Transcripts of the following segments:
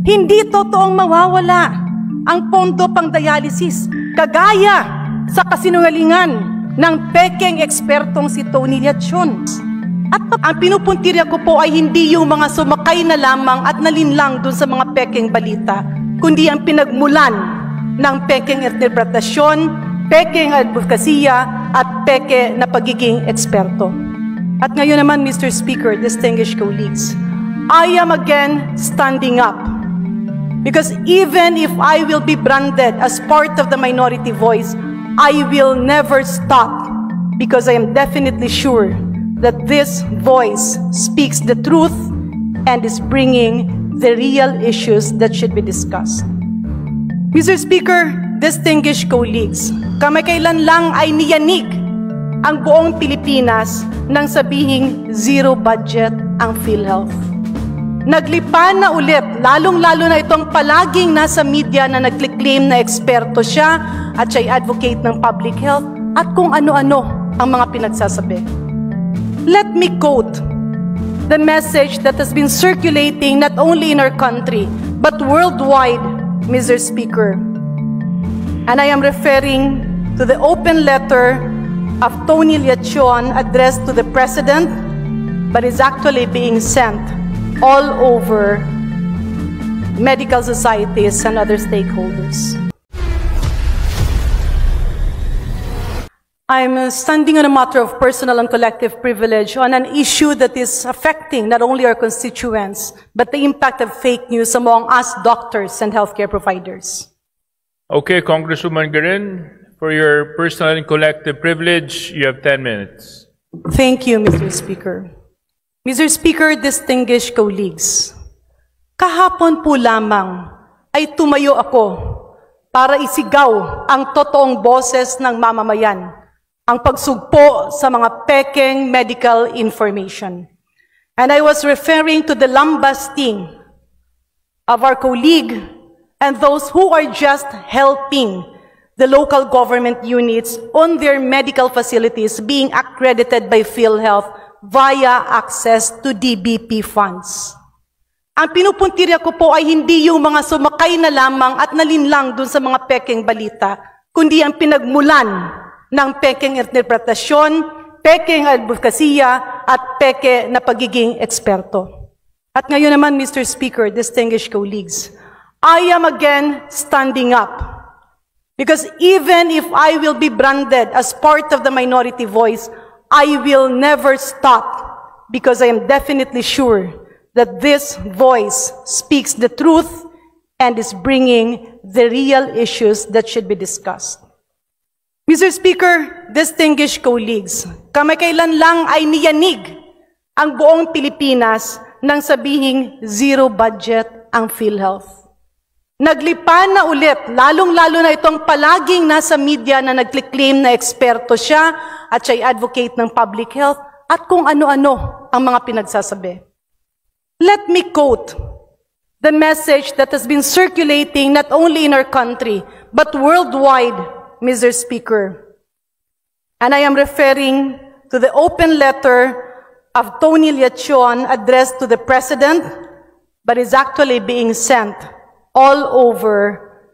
Hindi totoong mawawala ang pondo pang dialysis, kagaya sa kasinungalingan ng pekeng ekspertong si Tony Leachon. At ang pinupuntirya ko po ay hindi yung mga sumakay na lamang at nalinlang dun sa mga pekeng balita, kundi ang pinagmulan ng pekeng interpretasyon, pekeng advokasya at peke na pagiging eksperto. At ngayon naman, Mr. Speaker, distinguished colleagues, I am again standing up. Because even if I will be branded as part of the minority voice, I will never stop, because I am definitely sure that this voice speaks the truth and is bringing the real issues that should be discussed. Mr. Speaker, distinguished colleagues, kamakailan lang ay niyanig ang buong Pilipinas nang sabihing zero budget ang PhilHealth. Naglipa na ulit, lalong-lalo na itong palaging nasa media na nagclaim na eksperto siya at siya'y advocate ng public health at kung ano-ano ang mga pinagsasabi. Let me quote the message that has been circulating not only in our country but worldwide, Mr. Speaker. And I am referring to the open letter of Tony Leachon addressed to the President, but is actually being sent all over medical societies and other stakeholders. I'm standing on a matter of personal and collective privilege on an issue that is affecting not only our constituents, but the impact of fake news among us doctors and healthcare providers. Okay, Congresswoman Guerin, for your personal and collective privilege, you have 10 minutes. Thank you, Mr. Speaker. Mr. Speaker, distinguished colleagues, kahapon po lamang ay tumayo ako para isigaw ang totoong boses ng mamamayan, ang pagsugpo sa mga pekeng medical information. And I was referring to the lambasting of our colleague and those who are just helping the local government units on their medical facilities being accredited by PhilHealth via access to DBP funds. Ang pinupuntirya ko po ay hindi yung mga sumakay na lamang at nalinlang dun sa mga pekeng balita, kundi ang pinagmulan ng pekeng interpretasyon, pekeng advokasya at peke na pagiging eksperto. At ngayon naman, Mr. Speaker, distinguished colleagues, I am again standing up. Because even if I will be branded as part of the minority voice, I will never stop, because I am definitely sure that this voice speaks the truth and is bringing the real issues that should be discussed. Mr. Speaker, distinguished colleagues, kamakailan lang ay niyanig ang buong Pilipinas nang sabihing zero budget ang PhilHealth. Naglipa na ulit, lalong-lalo na itong palaging nasa media na nagclaim na eksperto siya at siya'y advocate ng public health at kung ano-ano ang mga pinagsasabi. Let me quote the message that has been circulating not only in our country but worldwide, Mr. Speaker. And I am referring to the open letter of Tony Leachon addressed to the President, but is actually being sent all over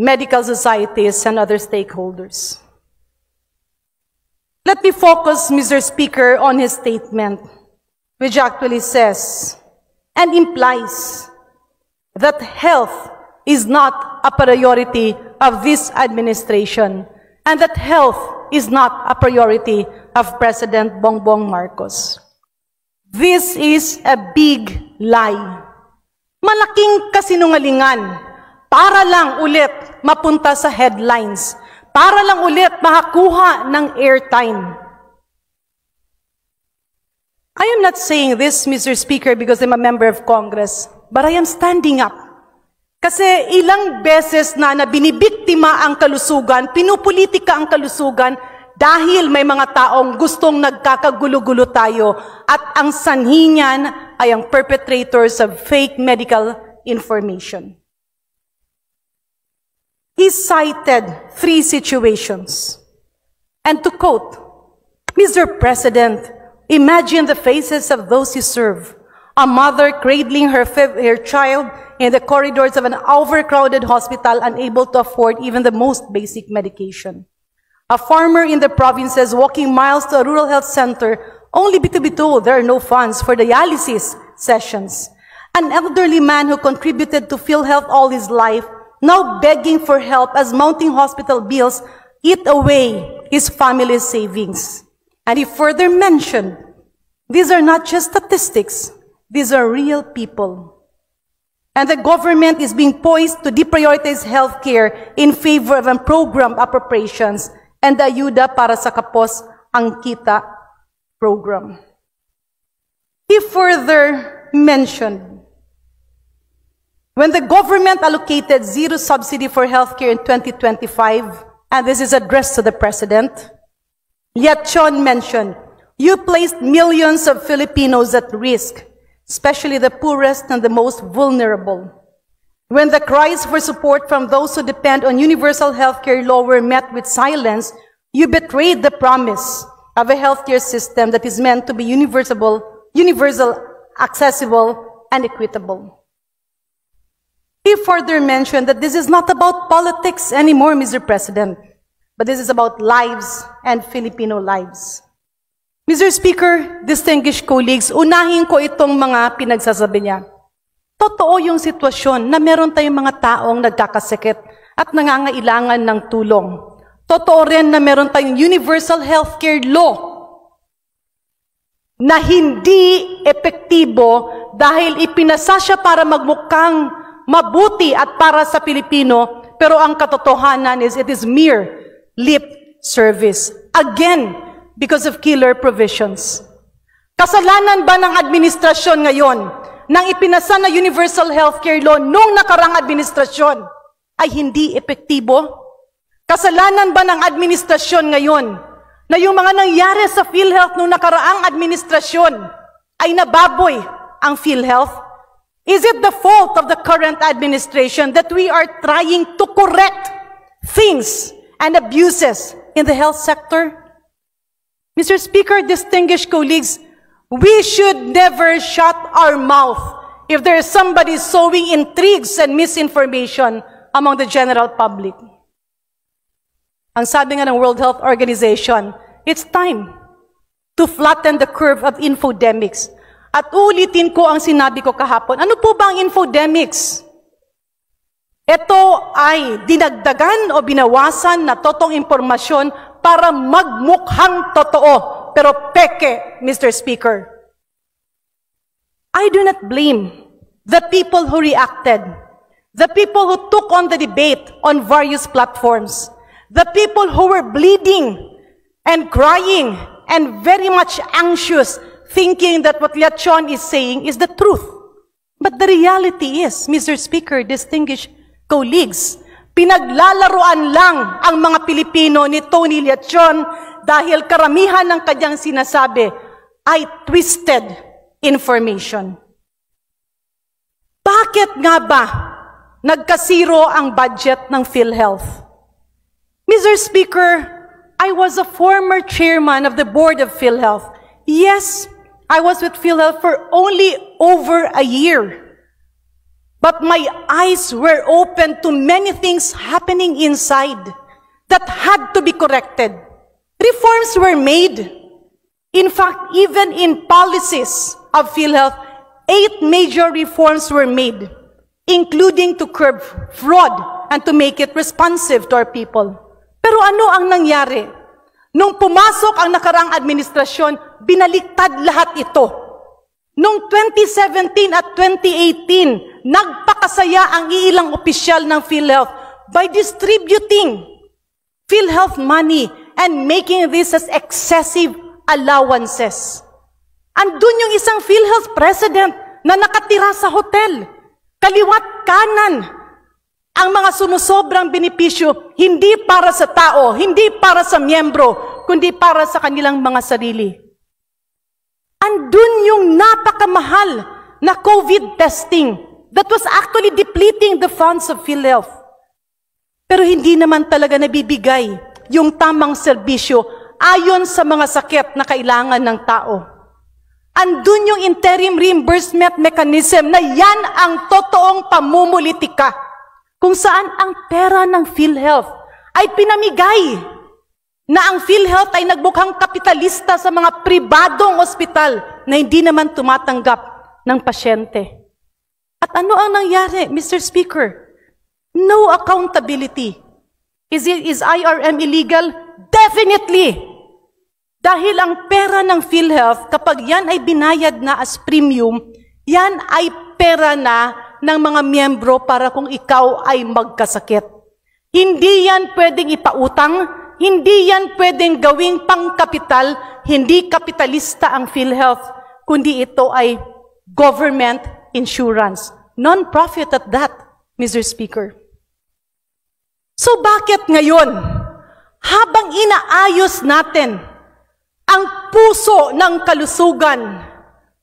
medical societies and other stakeholders. Let me focus, Mr. Speaker, on his statement, which actually says and implies that health is not a priority of this administration and that health is not a priority of President Bongbong Marcos. This is a big lie. Malaking kasinungalingan para lang ulit mapunta sa headlines, para lang ulit makakuha ng airtime. I am not saying this, Mr. Speaker, because I'm a member of Congress, but I am standing up. Kasi ilang beses na binibiktima ang kalusugan, pinupolitika ang kalusugan dahil may mga taong gustong nagkakagulo-gulo tayo at ang sanhi niyan ay ang perpetrators of fake medical information. He cited 3 situations. And to quote, Mr. President, imagine the faces of those you serve. A mother cradling her child in the corridors of an overcrowded hospital, unable to afford even the most basic medication. A farmer in the provinces walking miles to a rural health center only to be told there are no funds for dialysis sessions. An elderly man who contributed to PhilHealth all his life, now begging for help as mounting hospital bills eat away his family's savings. And he further mentioned, these are not just statistics, these are real people. And the government is being poised to deprioritize healthcare in favor of unprogrammed appropriations and the Ayuda para sa Kapos ang Kita program. He further mentioned, when the government allocated zero subsidy for healthcare in 2025, and this is addressed to the President, Liachon mentioned, you placed millions of Filipinos at risk, especially the poorest and the most vulnerable. When the cries for support from those who depend on universal healthcare law were met with silence, you betrayed the promise of a healthcare system that is meant to be universal, accessible, and equitable. He further mentioned that this is not about politics anymore, Mr. President, but this is about lives and Filipino lives. Mr. Speaker, distinguished colleagues, unahin ko itong mga pinagsasabi niya. Totoo yung sitwasyon na meron tayong mga taong nagkakasakit at nangangailangan ng tulong. Totoo rin na meron tayong universal healthcare law na hindi epektibo dahil ipinasa siya para magmukhang mabuti at para sa Pilipino, pero ang katotohanan is it is mere lip service. Again, because of killer provisions. Kasalanan ba ng administrasyon ngayon nang ipinasa na universal healthcare law nung nakarang administrasyon ay hindi epektibo? Kasalanan ba ng administrasyon ngayon na yung mga nangyari sa PhilHealth nung nakaraang administrasyon ay nababoy ang PhilHealth? Is it the fault of the current administration that we are trying to correct things and abuses in the health sector? Mr. Speaker, distinguished colleagues, we should never shut our mouth if there is somebody sowing intrigues and misinformation among the general public. Ang sabi nga ng World Health Organization, it's time to flatten the curve of infodemics. At ulitin ko ang sinabi ko kahapon. Ano po ba ang infodemics? Ito ay dinagdagan o binawasan na totoong impormasyon para magmukhang totoo, pero peke, Mr. Speaker. I do not blame the people who reacted, the people who took on the debate on various platforms, the people who were bleeding and crying and very much anxious, thinking that what Liachon is saying is the truth. But the reality is, Mr. Speaker, distinguished colleagues, pinaglalaruan lang ang mga Pilipino ni Tony Liachon dahil karamihan ng kanyang sinasabi ay twisted information. Bakit nga ba nagkasiro ang budget ng PhilHealth? Mr. Speaker, I was a former chairman of the board of PhilHealth. Yes, I was with PhilHealth for only over a year. But my eyes were open to many things happening inside that had to be corrected. Reforms were made. In fact, even in policies of PhilHealth, 8 major reforms were made, including to curb fraud and to make it responsive to our people. Pero ano ang nangyari? Nung pumasok ang nakarang administrasyon, binaliktad lahat ito. Noong 2017 at 2018, nagpakasaya ang ilang opisyal ng PhilHealth by distributing PhilHealth money and making this as excessive allowances. Andun yung isang PhilHealth president na nakatira sa hotel. Kaliwat kanan ang mga sumusobrang benepisyo, hindi para sa tao, hindi para sa miyembro, kundi para sa kanilang mga sarili. Andun yung napakamahal na COVID testing that was actually depleting the funds of PhilHealth. Pero hindi naman talaga nabibigay yung tamang serbisyo ayon sa mga sakit na kailangan ng tao. andun yung interim reimbursement mechanism na yan ang totoong pamumulitika kung saan ang pera ng PhilHealth ay pinamigay na ang PhilHealth ay nagmukhang kapitalista sa mga pribadong ospital na hindi naman tumatanggap ng pasyente. At ano ang nangyari, Mr. Speaker? No accountability. Is IRM illegal? Definitely! Dahil ang pera ng PhilHealth, kapag yan ay binayad na as premium, yan ay pera na ng mga miyembro para kung ikaw ay magkasakit. Hindi yan pwedeng ipautang, hindi yan pwedeng gawing pangkapital, hindi kapitalista ang PhilHealth, kundi ito ay government insurance. Non-profit at that, Mr. Speaker. So bakit ngayon, habang inaayos natin ang puso ng kalusugan,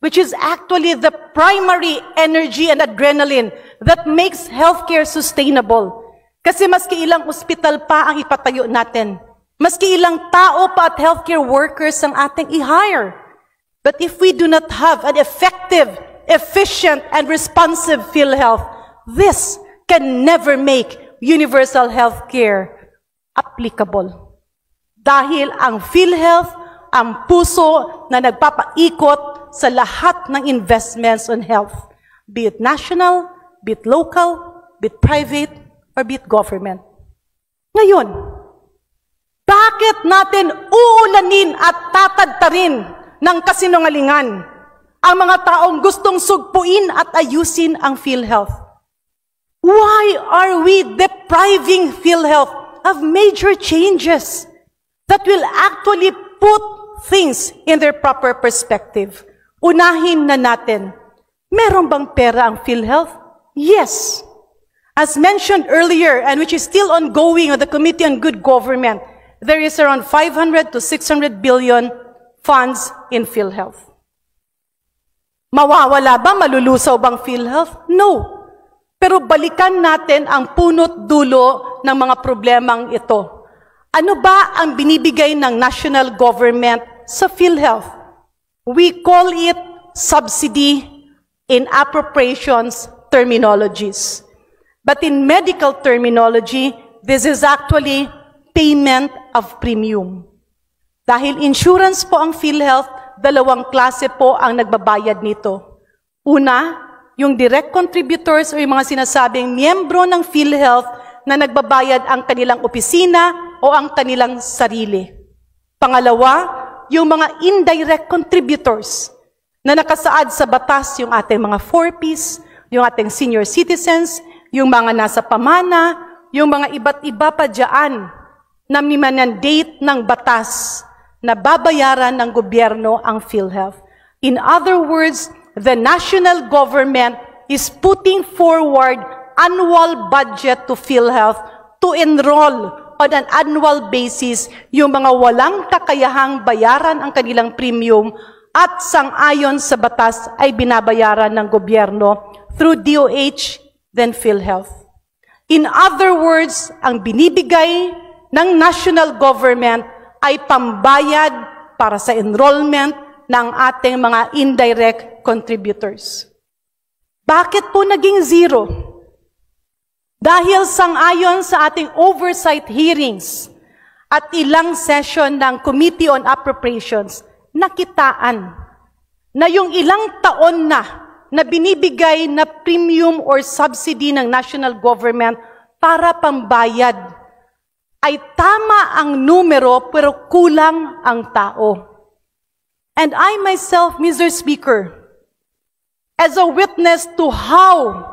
which is actually the primary energy and adrenaline that makes healthcare sustainable. Kasi maski ilang ospital pa ang ipatayo natin, maski ilang tao pa at healthcare workers ang ating i-hire. But if we do not have an effective, efficient, and responsive PhilHealth, this can never make universal healthcare applicable. Dahil ang PhilHealth ang puso na nagpapaikot sa lahat ng investments on health, be it national, be it local, be it private, or be it government. Ngayon, bakit natin uulanin at tatadtarin ng kasinungalingan ang mga taong gustong sugpuin at ayusin ang PhilHealth? Why are we depriving PhilHealth of major changes that will actually put things in their proper perspective? Unahin na natin, meron bang pera ang PhilHealth? Yes. As mentioned earlier, and which is still ongoing on the Committee on Good Government, there is around 500 to 600 billion funds in PhilHealth. Mawawala ba? Malulusaw bang PhilHealth? No. Pero balikan natin ang punot dulo ng mga problemang ito. Ano ba ang binibigay ng national government sa PhilHealth? We call it subsidy in appropriations terminologies. But in medical terminology, this is actually payment of premium. Dahil insurance po ang PhilHealth, dalawang klase po ang nagbabayad nito. Una, yung direct contributors o yung mga sinasabing miyembro ng PhilHealth na nagbabayad ang kanilang opisina o ang kanilang sarili. Pangalawa, yung mga indirect contributors na nakasaad sa batas, yung ating mga 4Ps, yung ating senior citizens, yung mga nasa pamana, yung mga iba't iba pa dyan na minandate ng batas na babayaran ng gobyerno ang PhilHealth. In other words, the national government is putting forward annual budget to PhilHealth to enroll on an annual basis yung mga walang kakayahang bayaran ang kanilang premium at sang-ayon sa batas ay binabayaran ng gobyerno through DOH, then PhilHealth. In other words, ang binibigay ng national government ay pambayad para sa enrollment ng ating mga indirect contributors. Bakit po naging zero? Dahil sang-ayon sa ating oversight hearings at ilang session ng Committee on Appropriations, nakitaan na yung ilang taon na binibigay na premium or subsidy ng national government para pambayad ay tama ang numero pero kulang ang tao. And I myself, Mr. Speaker, as a witness to how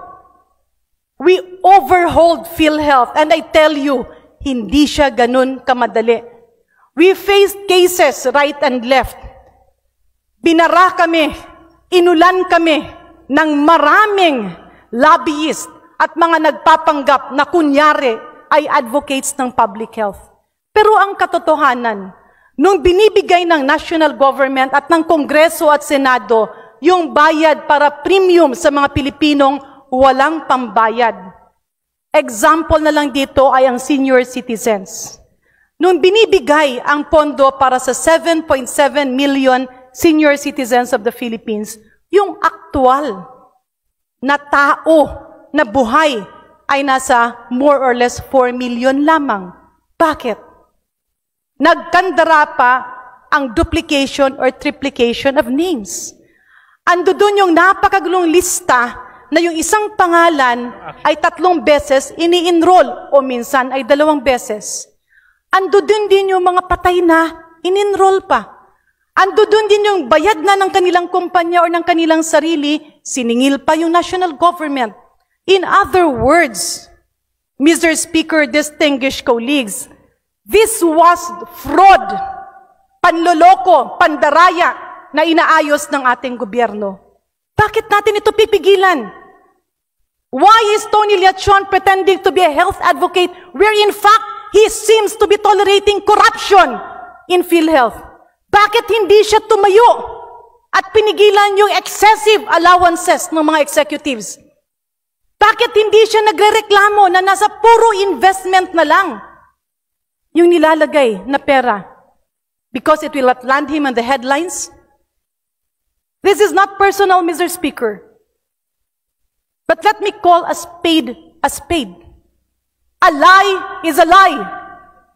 we overhauled PhilHealth, and I tell you, hindi siya ganun kamadali. We faced cases right and left. Binara kami, inulan kami ng maraming lobbyist at mga nagpapanggap na kunyari ay advocates ng public health. Pero ang katotohanan, nung binibigay ng national government at ng Kongreso at Senado yung bayad para premium sa mga Pilipinong walang pambayad. Example na lang dito ay ang senior citizens. Nung binibigay ang pondo para sa 7.7 million senior citizens of the Philippines, yung aktual na tao na buhay ay nasa more or less 4 million lamang. Bakit? Nagkandara pa ang duplication or triplication of names. Ando dun yung napakagulong lista na yung isang pangalan ay 3 beses ini-enroll o minsan ay 2 beses. Ando dun din yung mga patay na in-enroll pa. Ando dun din yung bayad na ng kanilang kumpanya o ng kanilang sarili, siningil pa yung national government. In other words, Mr. Speaker, distinguished colleagues, this was fraud, panloloko, pandaraya na inaayos ng ating gobyerno. Bakit natin ito pipigilan? Why is Tony Leachon pretending to be a health advocate where in fact he seems to be tolerating corruption in PhilHealth? Bakit hindi siya tumayo at pinigilan yung excessive allowances ng mga executives? Bakit hindi siya nagrereklamo na nasa puro investment na lang yung nilalagay na pera? Because it will not land him on the headlines? This is not personal, Mr. Speaker. But let me call a spade a spade. A lie is a lie.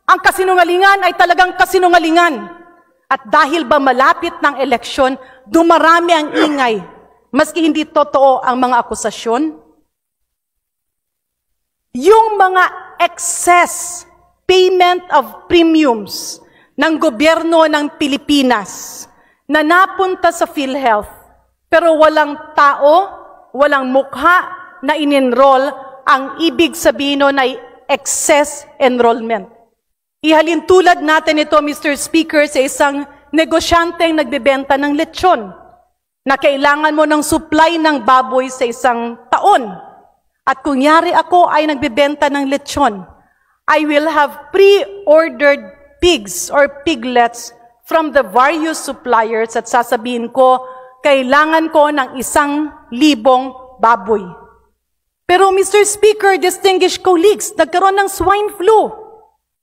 Ang kasinungalingan ay talagang kasinungalingan. At dahil ba malapit ng eleksyon, dumarami ang ingay, maski hindi totoo ang mga akusasyon? Yung mga excess payment of premiums ng gobyerno ng Pilipinas na napunta sa PhilHealth, pero walang tao, walang mukha na in-enroll, ang ibig sabihin nun ay excess enrollment. Ihalin tulad natin ito, Mr. Speaker, sa isang negosyanteng nagbebenta ng lechon na kailangan mo ng supply ng baboy sa isang taon. At kunyari ako ay nagbebenta ng lechon, I will have pre-ordered pigs or piglets from the various suppliers at sasabihin ko, kailangan ko ng 1,000 baboy. Pero Mr. Speaker, distinguished colleagues, nagkaroon ng swine flu.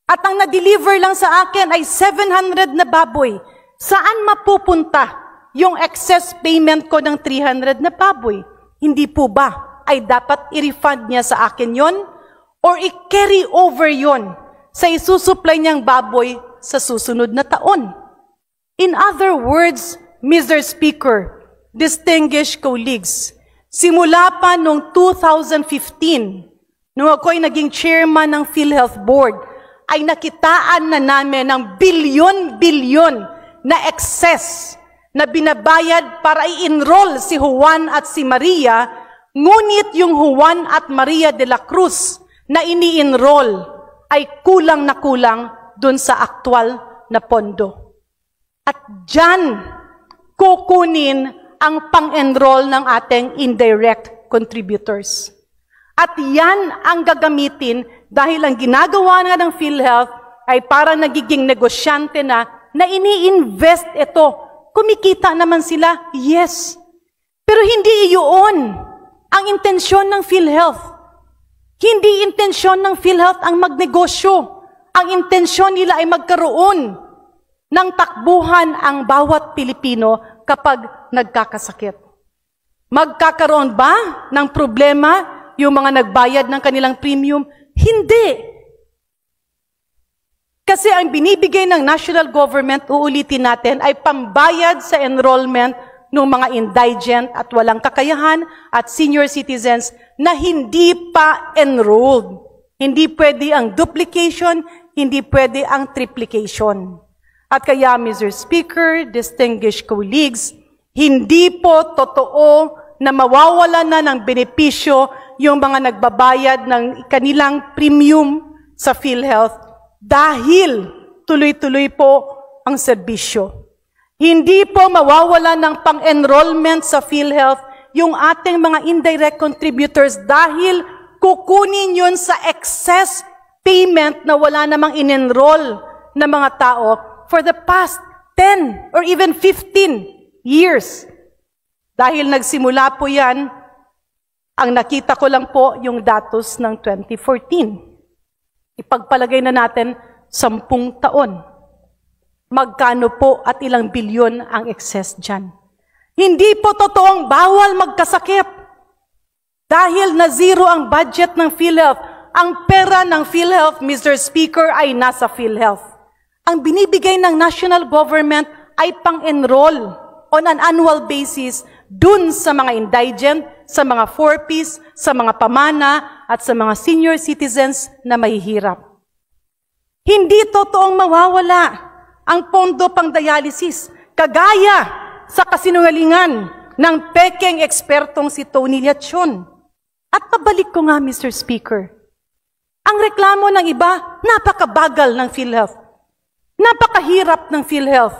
At ang na-deliver lang sa akin ay 700 na baboy. Saan mapupunta yung excess payment ko ng 300 na baboy? Hindi po ba ay dapat i-refund niya sa akin yon? Or i-carry over yon sa isusupply niyang baboy sa susunod na taon? In other words, Mr. Speaker, distinguished colleagues, simula pa noong 2015, nung ako'y naging chairman ng PhilHealth Board, ay nakitaan na namin ng bilyon-bilyon na excess na binabayad para i-enroll si Juan at si Maria, ngunit yung Juan at Maria de la Cruz na ini-enroll ay kulang na kulang dun sa aktual na pondo. At dyan, kukunin ang pang-enroll ng ating indirect contributors. At yan ang gagamitin dahil ang ginagawa nga ng PhilHealth ay para nagiging negosyante na ini-invest ito. Kumikita naman sila, yes. Pero hindi iyon ang intensyon ng PhilHealth. Hindi intensyon ng PhilHealth ang magnegosyo. Ang intensyon nila ay magkaroon ng takbuhan ang bawat Pilipino kapag nagkakasakit. Magkakaroon ba ng problema yung mga nagbayad ng kanilang premium? Hindi. Kasi ang binibigay ng national government, uulitin natin, ay pambayad sa enrollment ng mga indigent at walang kakayahan at senior citizens na hindi pa enrolled. Hindi pwede ang duplication, hindi pwede ang triplication. At kaya, Mr. Speaker, distinguished colleagues, hindi po totoo na mawawala na ng benepisyo yung mga nagbabayad ng kanilang premium sa PhilHealth dahil tuloy-tuloy po ang serbisyo. Hindi po mawawala ng pang-enrollment sa PhilHealth yung ating mga indirect contributors dahil kukunin yun sa excess payment na wala namang in-enroll na mga tao for the past 10 or even 15 years. Dahil nagsimula po yan, ang nakita ko lang po yung datos ng 2014. Ipagpalagay na natin 10 taon. Magkano po at ilang bilyon ang excess dyan? Hindi po totoong bawal magkasakit. Dahil na zero ang budget ng PhilHealth, ang pera ng PhilHealth, Mr. Speaker, ay nasa PhilHealth. Ang binibigay ng national government ay pang-enroll on an annual basis dun sa mga indigent, sa mga 4Ps, sa mga pamana, at sa mga senior citizens na mahihirap. Hindi totoong mawawala ang pondo pang dialysis, kagaya sa kasinungalingan ng pekeng ekspertong si Tony Liachon. At pabalik ko nga, Mr. Speaker, ang reklamo ng iba, napakabagal ng PhilHealth. Napakahirap ng PhilHealth.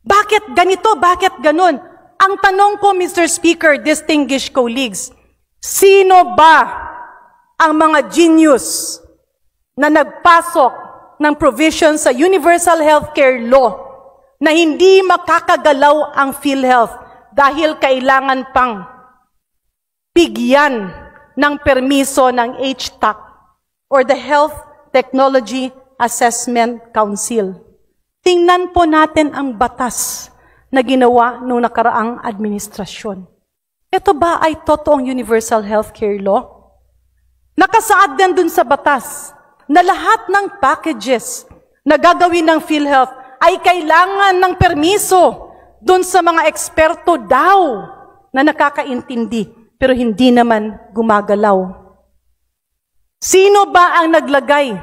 Bakit ganito? Bakit ganon? Ang tanong ko, Mr. Speaker, distinguished colleagues, sino ba ang mga genius na nagpasok ng provision sa Universal Healthcare Law na hindi makakagalaw ang PhilHealth dahil kailangan pang bigyan ng permiso ng HTAC or the Health Technology Assessment Council? Tingnan po natin ang batas na ginawa noong nakaraang administrasyon. Ito ba ay totoong Universal Healthcare Law? Nakasaad din dun sa batas na lahat ng packages na gagawin ng PhilHealth ay kailangan ng permiso dun sa mga eksperto daw na nakakaintindi pero hindi naman gumagalaw. Sino ba ang naglagay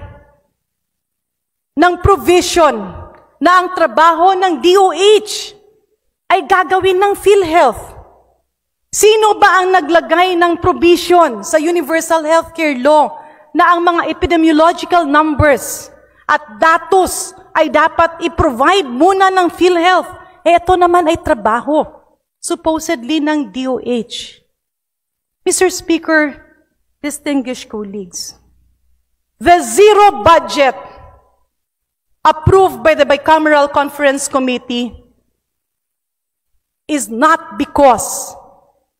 ng provision na ang trabaho ng DOH ay gagawin ng PhilHealth? Sino ba ang naglagay ng provision sa Universal Healthcare Law na ang mga epidemiological numbers at datos ay dapat i-provide muna ng PhilHealth? Ito naman ay trabaho, supposedly ng DOH. Mr. Speaker, distinguished colleagues, the zero budget approved by the Bicameral Conference Committee is not because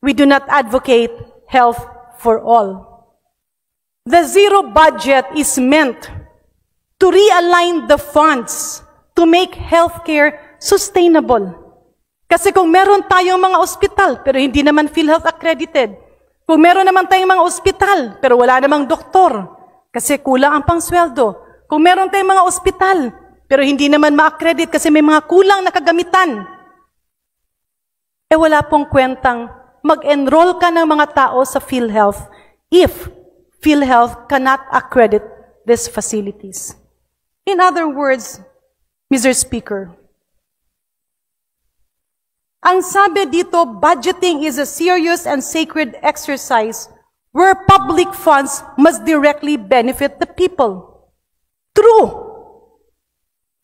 we do not advocate health for all. The zero budget is meant to realign the funds to make healthcare sustainable. Kasi kung meron tayong mga ospital, pero hindi naman PhilHealth accredited, kung meron naman tayong mga ospital, pero wala namang doktor, kasi kulang ang pangsweldo, kung meron tayong mga ospital, pero hindi naman ma-accredit kasi may mga kulang na kagamitan, wala pong kwentang mag-enroll ka ng mga tao sa PhilHealth if PhilHealth cannot accredit these facilities. In other words, Mr. Speaker, ang sabi dito, budgeting is a serious and sacred exercise where public funds must directly benefit the people. True.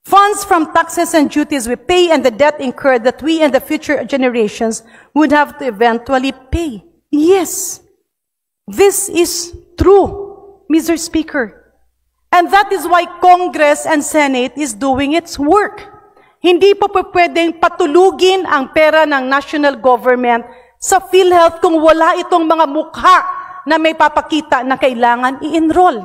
Funds from taxes and duties we pay and the debt incurred that we and the future generations would have to eventually pay. Yes, this is true, Mr. Speaker. And that is why Congress and Senate is doing its work. Hindi po pwedeng patulugin ang pera ng national government sa PhilHealth kung wala itong mga mukha na may papakita na kailangan i-enroll.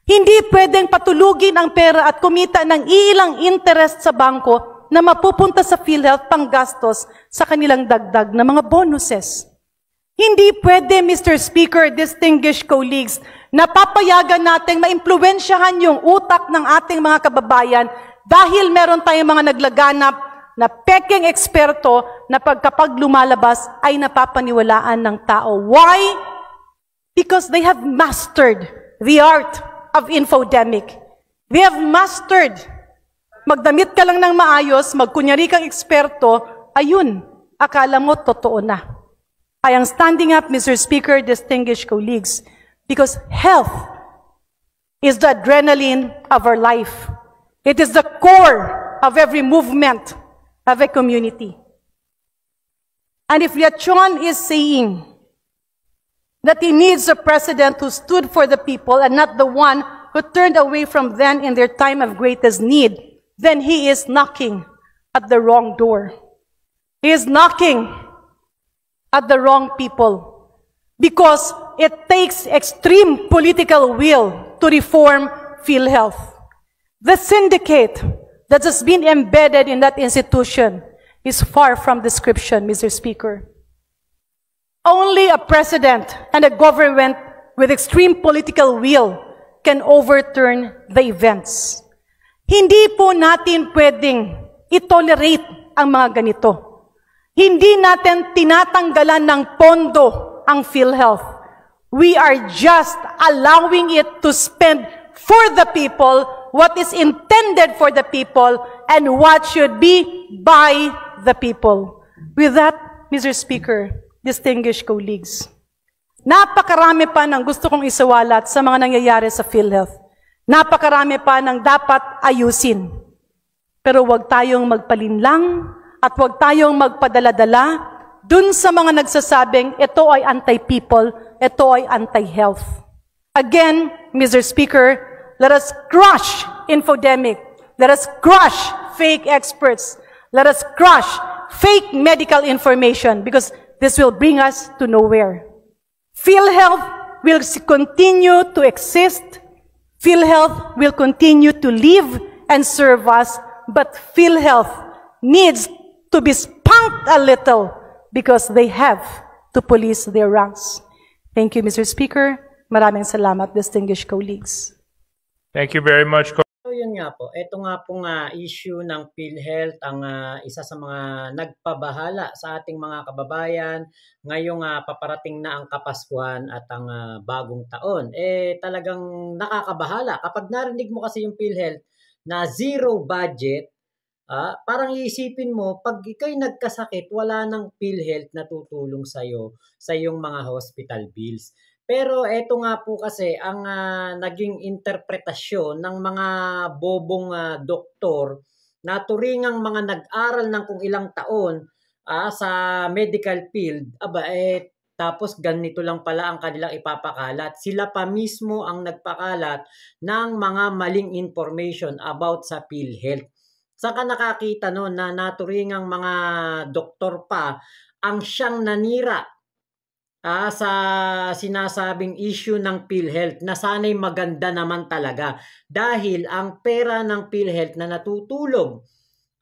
Hindi pwedeng patulugin ang pera at kumita ng ilang interest sa bangko na mapupunta sa PhilHealth pang gastos sa kanilang dagdag na mga bonuses. Hindi pwede, Mr. Speaker, distinguished colleagues, na papayagan natin maimpluwensyahan yung utak ng ating mga kababayan dahil meron tayong mga naglaganap na pekeng eksperto na kapag lumalabas ay napapaniwalaan ng tao. Why? Because they have mastered the art of infodemic. They have mastered. Magdamit ka lang ng maayos, magkunyari kang eksperto, ayun, akala mo totoo na. I am standing up, Mr. Speaker, distinguished colleagues, because health is the adrenaline of our life. It is the core of every movement of a community. And if Liachon is saying that he needs a president who stood for the people and not the one who turned away from them in their time of greatest need, then he is knocking at the wrong door. He is knocking at the wrong people because it takes extreme political will to reform PhilHealth. The syndicate that has been embedded in that institution is far from description, Mr. Speaker. Only a president and a government with extreme political will can overturn the events. Hindi po natin pwedeng itolerate ang mga ganito. Hindi natin tinatanggalan ng pondo ang PhilHealth. We are just allowing it to spend for the people what is intended for the people and what should be by the people. With that, Mr. Speaker, distinguished colleagues, napakarami pa ng gusto kong isawalat sa mga nangyayari sa PhilHealth. Napakarami pa ng dapat ayusin. Pero huwag tayong magpalinlang at huwag tayong magpadala-dala dun sa mga nagsasabing ito ay anti-people, ito ay anti-health. Again, Mr. Speaker, let us crush infodemic. Let us crush fake experts. Let us crush fake medical information because this will bring us to nowhere. PhilHealth will continue to exist. PhilHealth will continue to live and serve us, but PhilHealth needs to be spanked a little because they have to police their ranks. Thank you, Mr. Speaker. Maraming salamat, distinguished colleagues. Thank you very much. So yun nga po, ito nga pong issue ng PhilHealth ang isa sa mga nagpabahala sa ating mga kababayan ngayong paparating na ang Kapaskuhan at ang bagong taon. Talagang nakakabahala. Kapag narinig mo kasi yung PhilHealth na zero budget, parang iisipin mo, pag ikaw'y nagkasakit, wala nang PhilHealth na tutulong sa'yo sa iyong mga hospital bills. Pero eto nga po kasi ang naging interpretasyon ng mga bobong doktor na turingang mga nag-aral ng kung ilang taon sa medical field, tapos ganito lang pala ang kanilang ipapakalat. Sila pa mismo ang nagpakalat ng mga maling information about sa PhilHealth. Saka nakakita noon na naturingang mga doktor pa ang siyang nanira sa sinasabing issue ng PhilHealth na sana'y maganda naman talaga dahil ang pera ng PhilHealth na natutulog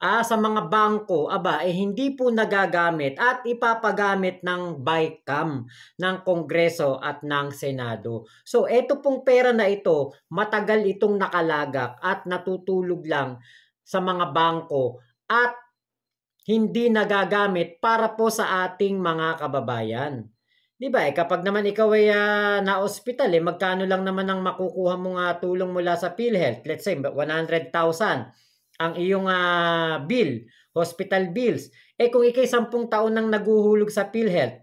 sa mga bangko hindi po nagagamit at ipapagamit ng BICAM ng Kongreso at ng Senado. So eto pong pera na ito, matagal itong nakalagak at natutulog lang sa mga bangko at hindi nagagamit para po sa ating mga kababayan. Diba kapag naman ikaw ay na-hospital, magkano lang naman ang makukuha mong tulong mula sa PhilHealth? Let's say 100,000 ang iyong bill, hospital bills. Kung ikay 10 taon nang naguhulog sa PhilHealth,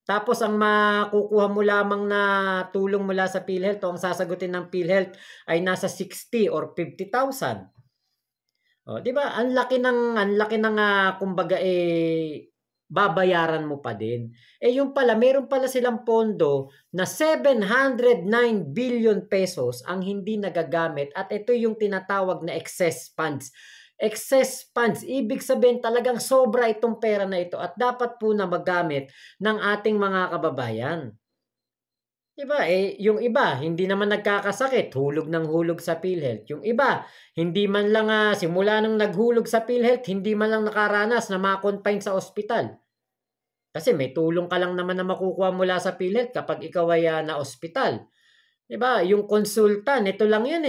tapos ang makukuha mo lamang na tulong mula sa PhilHealth o ang sasagutin ng PhilHealth ay nasa 60 or 50,000. Diba? Ang laki ng kumbaga babayaran mo pa din. Yung pala, meron pala silang pondo na 709 billion pesos ang hindi nagagamit at ito yung tinatawag na excess funds. Excess funds, ibig sabihin talagang sobra itong pera na ito at dapat po na magamit ng ating mga kababayan. Diba? Yung iba, hindi naman nagkakasakit, hulog ng hulog sa PhilHealth. Yung iba, hindi man lang simula nang naghulog sa PhilHealth, hindi man lang nakaranas na ma-confine sa ospital. Kasi may tulong ka lang naman na makukuha mula sa PhilHealth kapag ikaw ay na-ospital. Diba? Yung konsulta, nito lang yan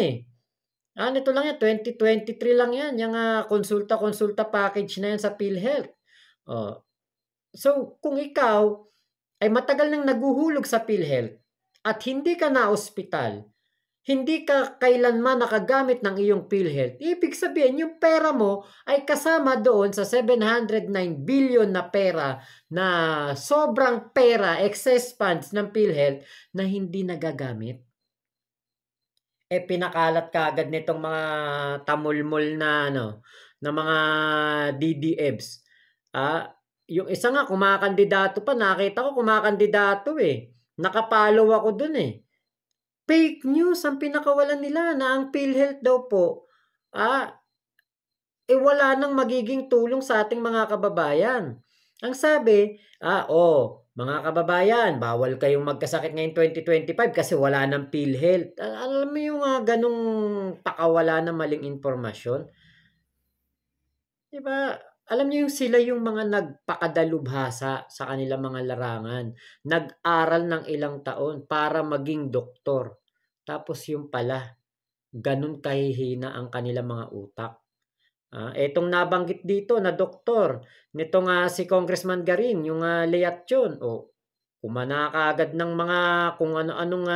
nito lang yan, 2023 lang yan. Yung konsulta package na yan sa PhilHealth. So, kung ikaw ay matagal nang naguhulog sa PhilHealth at hindi ka na-ospital, hindi ka kailanman nakagamit ng iyong PhilHealth, ibig sabihin yung pera mo ay kasama doon sa 709 billion na pera na sobrang pera, excess funds ng PhilHealth na hindi nagagamit. Pinakalat kaagad nitong mga tamulmol na na mga DDEBs. Yung isa nga kumakandidato pa, nakita ko kumakandidato nakapollow ako dun Fake news ang pinakawalan nila na ang PhilHealth daw po wala nang magiging tulong sa ating mga kababayan. Ang sabi, mga kababayan, bawal kayong magkasakit ngayong 2025 kasi wala nang PhilHealth. Alam mo yung ganong pakawala na maling impormasyon? Diba? Alam niyo yung sila yung mga nagpakadalubhasa sa kanilang mga larangan. Nag-aral ng ilang taon para maging doktor. Tapos yung pala, ganun kahihina ang kanilang mga utak. Etong nabanggit dito na doktor, nito nga si Congressman Garin, yung Leachion, kumana kaagad ng mga kung ano-anong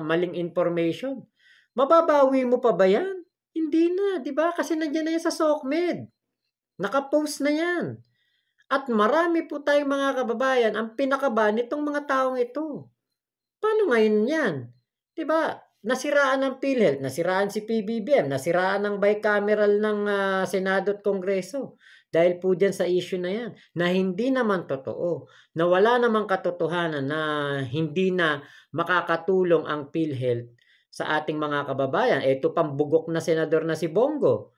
maling information. Mababawi mo pa ba yan? Hindi na, di ba? Kasi nandiyan na yan sa SOCMED. Nakapost na yan. At marami po tayong mga kababayan ang pinakaba nitong mga taong ito. Paano ngayon yan? Diba? Nasiraan ng PhilHealth, nasiraan si PBBM, nasiraan ng bicameral ng Senado at Kongreso. Dahil po dyan sa issue na yan, na hindi naman totoo, na wala namang katotohanan na hindi na makakatulong ang PhilHealth sa ating mga kababayan. Ito pang bugok na senador na si Bongo.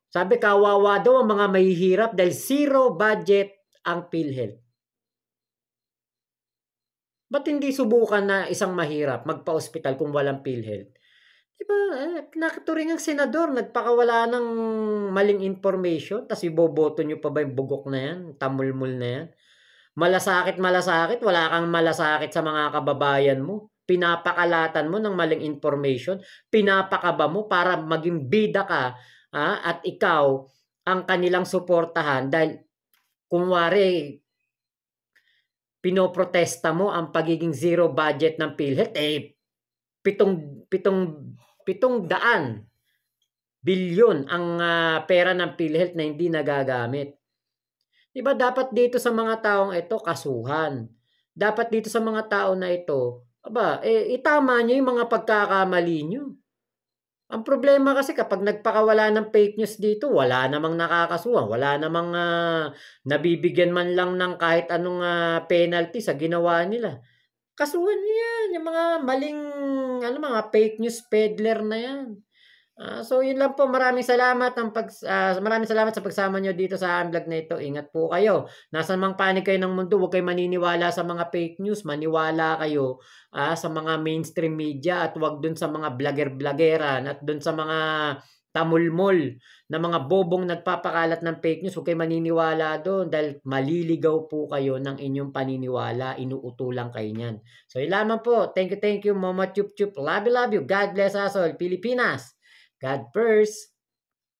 Sabi kawawa daw ang mga mahihirap dahil zero budget ang PhilHealth. Ba't hindi subukan na isang mahirap magpa-ospital kung walang PhilHealth? Diba? Nakaturing ang senador, nagpakawala ng maling information, tapos iboboto nyo pa ba yung bugok na yan? Tamulmul na yan? Malasakit, wala kang malasakit sa mga kababayan mo. Pinapakalatan mo ng maling information, pinapakaba mo para maging bida ka, at ikaw ang kanilang suportahan dahil kunwari pinoprotesta mo ang pagiging zero budget ng PhilHealth, 700 bilyon ang pera ng PhilHealth na hindi nagagamit. Diba dapat dito sa mga taong ito kasuhan. Dapat dito sa mga tao na ito, itama nyo yung mga pagkakamali nyo. Ang problema kasi kapag nagpakawala ng fake news dito, wala namang nakakasuhan, wala namang nabibigyan man lang ng kahit anong penalty sa ginawa nila. Kasuhan yan, yung mga maling mga fake news peddler na yan. So yun lang po, maraming salamat sa pagsama nyo dito sa aming vlog na ito. Ingat po kayo. Nasa mang panig kayo ng mundo, huwag kayo maniniwala sa mga fake news. Maniwala kayo sa mga mainstream media at huwag dun sa mga vlogger-vloggeran at dun sa mga tamulmol na mga bobong nagpapakalat ng fake news. Huwag kayo maniniwala doon dahil maliligaw po kayo ng inyong paniniwala. Inuutulang kayo niyan. So yun lamang po. Thank you. Mama Chup Chup. Love you. God bless us all. Pilipinas. God first.